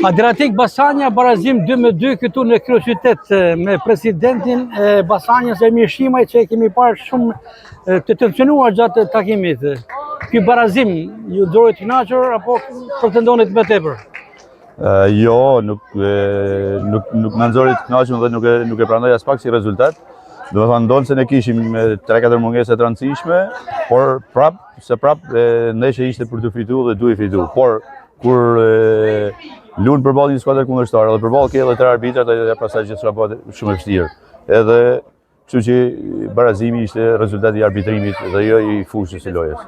Adriatik Basanja barazim 2-2 këtu në kryeqytet me presidentin e Basanjës Emir Shimaj që e kemi parë shumë të tensionuar gjatë takimit. Ky barazim ju dori të kënaqur apo pretendonit më tepër? Jo, nuk më nxori të kënaqur dhe nuk e pranoj as pak si rezultat. Do të thonë ndonë se ne kishim 3-4 mungese të rëndësishme, por prap ndeshja ishte për të fituar dhe duhej fitu. Por kur luan përballë një skuadër kundërshtar dhe përballë ke edhe 3 arbitrat dhe pastaj gjithçka bëhet shumë e vështirë. Edhe kështu që barazimi ishte rezultati i arbitrimit dhe jo i fushës së lojës.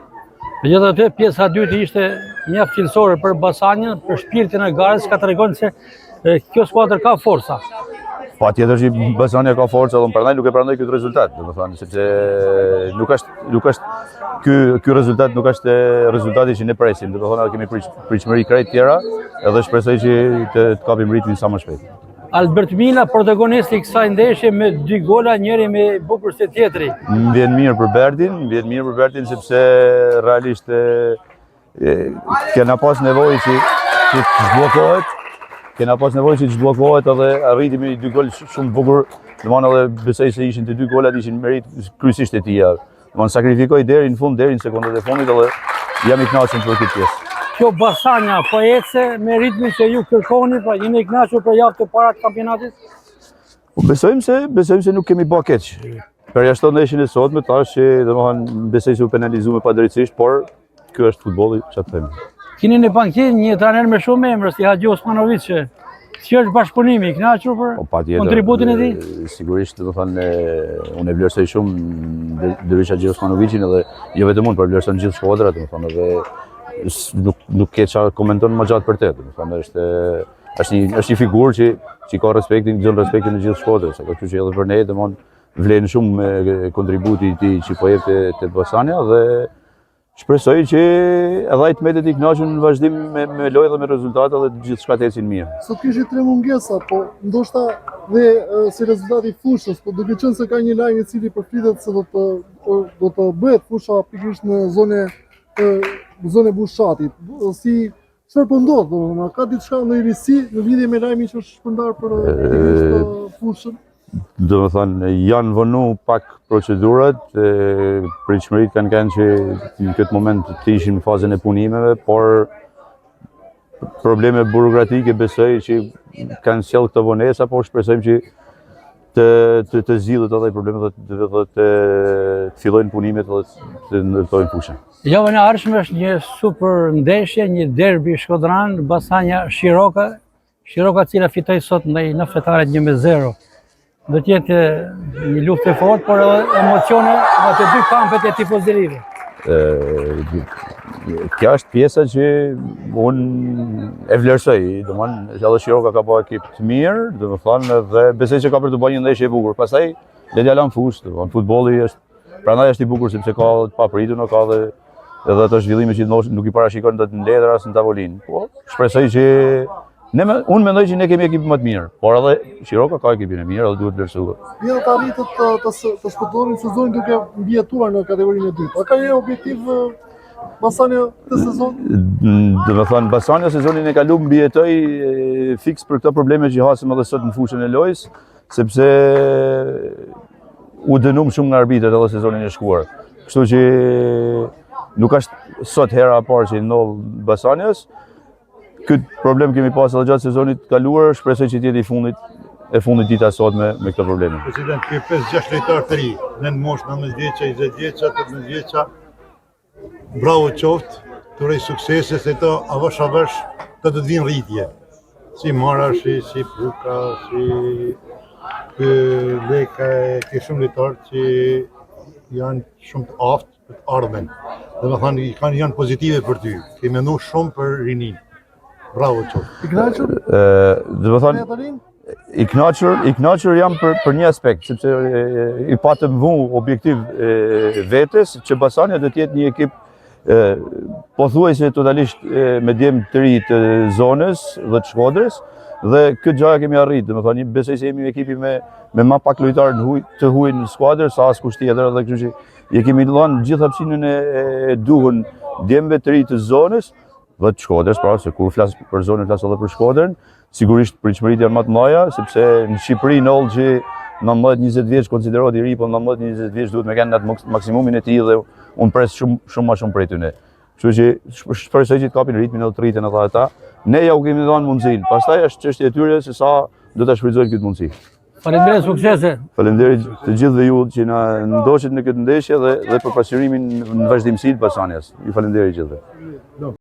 Megjithatë, pjesa e dytë ishte mjaft cilësore për Basanjën, për shpirtin e garës, ka tregon se kjo skuadër ka forca. Patjetër që Basanja ka forca, dhe prandaj nuk e pranoj këtë rezultat, domethënë sepse nuk është ky rezultat nuk është rezultati që ne presim, domethënë kemi pritshmëri krejt tjera, edhe shpresoj që të kapim ritmin sa më shpejt. Albert Mina, protagonisti i kësaj ndeshje me 2 gola, njëri më bukur se tjetri. Më vjen mirë për Bertin sepse realisht kena pas nevojë që të zhbllokohet. Kena pas nevojë që të zhbllokohet edhe arritimi 2 gol shumë bukur, domethënë edhe besoj se ishin të 2 golat ishin merit kryesisht e tij. Domethënë sakrifikoi deri në fund, deri në sekondat e fundit edhe jam i kënaqur për këtë pjesë. Kjo Basanja po ecë me ritmin që ju kërkoni, pra jeni i kënaqur për javë të para të kampionatit? Besojmë se nuk kemi bërë keq. Përjashton ndeshjen e sotme, tash që domethënë besoj se u penalizuam padrejtisht, por ky është futbolli, çfarë të them. Keni në bankinë një trajner me shumë emra, si Haxhi Osmanović, si është bashkëpunimi, i kënaqur për kontributin e tij? Sigurisht, domethënë unë e vlerësoj shumë Dërish Haxhi Osmanovićin edhe jo vetëm unë, por vlerëson gjithë skuadrat, domethënë edhe nuk ke çfarë komenton më gjatë për të, domethënë është një figurë që ka respektin, gjon respektin e gjithë skuadrës, kështu që edhe për ne domethënë vlen shumë kontributi i tij që po jep te Basanja dhe shpresoj që edhe ai të mbetet i kënaqur në vazhdim me lojë dhe me rezultate dhe gjithçka të ecin mirë. Sot kishit 3 mungesa, po ndoshta dhe si rezultati i fushës, po duke qenë se ka një lajm i cili përflitet se do të bëhet fusha pikërisht në zonë Bushatit. Çfarë po ndodh, domethënë ka diçka ndonjësi në lidhje me lajmin që është shpërndar për fushën? Do të thonë, janë vënu pak procedurat, pritshmëritë kanë qenë që në këtë moment të ishin në fazën e punimeve, por probleme burokratike besoj që kanë sjellë këtë vonesa, por shpresojmë që të zgjidhet edhe problemet dhe të fillojnë punimet dhe të ndërtojnë fushën. Javën e ardhshme është një super ndeshje, një derbi shkodran, Basanja Shiroka, cila fitoi sot ndaj naftetarit 1-0. Do të jetë një luftë e fortë, por edhe emocione nga të 2 kampet e tifozërive. Kjo është pjesa që unë e vlerësoj, domethënë edhe Shiroka ka bërë ekip të mirë, domethënë dhe besoj që ka për të bërë një ndeshje e bukur. Pastaj le të jalën fushë, domethënë futbolli prandaj është i bukur sepse ka të papritur, ka edhe ato zhvillime që nuk i parashikon dot në letër as në tavolinë. Po shpresoj që unë mendoj që ne kemi ekip më të mirë, por edhe Shiroka ka ekipin e mirë edhe duhet vlerësuar. Vjen të arritet të shpëtonin sezonin duke mbijetuar në kategorinë e dytë. A ka një objektiv Basanja këtë sezon? Do të thonë Basanja sezonin e kaluar mbijetoi fiks për këto probleme që hasëm edhe sot në fushën e lojës, sepse u dënuam shumë nga arbitrat edhe sezonin e shkuar. Kështu që nuk është sot hera e parë që i ndodh Basanjas. Këtë problem kemi pas edhe gjatë sezonit kaluar, shpresoj që të jetë e fundit dita sot me këtë probleme. President, ky 5-6 lojtarë të ri, në moshë 19 vjeça, 20 vjeça, 18 vjeça. Bravo qoftë, të urej suksese se të avash të vinë rritje. Si Marashi, si Puka, si Leka, ke shumë lojtarë që janë shumë të aftë për të ardhmen. Dhe me thënë, janë pozitive për ty, ke menu shumë për rinin. Bravo qoftë. I kënaqur? Dhe me thënë, i kënaqur jam për një aspekt, sepse i patëm objektiv vetes që Basanja do të jetë një ekip pothuajse totalisht me djem të ri të zonës dhe të Shkodrës dhe këtë gjë kemi arritur, domethënë besoj se jemi ekipi me më pak lojtarë të huaj në skuadër sa askush tjetër dhe kështu që kemi dhënë gjithë hapësinën e duhur djemve të ri të zonës dhe të Shkodrës, pra se kur flas për zonën flas edhe për Shkodrën, sigurisht pritshmëritë janë më të mëdha, sepse në Shqipëri në Ollgji 19-20 vjeç konsiderohet i ri, po 19-20 vjeç duhet me kanë atë maksimumin e tij dhe unë pres shumë më shumë prej tyre. Kështu që shpresoj që të kapin ritmin edhe të rriten edhe ata. Ne ja u kemi dhënë mundësinë. Pastaj është çështja e tyre se sa do ta shfrytëzojnë këtë mundësi. Faleminderit, suksese. Faleminderit të gjithëve ju që na ndoqët në këtë ndeshje dhe për pasqyrimin në vazhdimsi të Basanjas. Ju faleminderit gjithëve.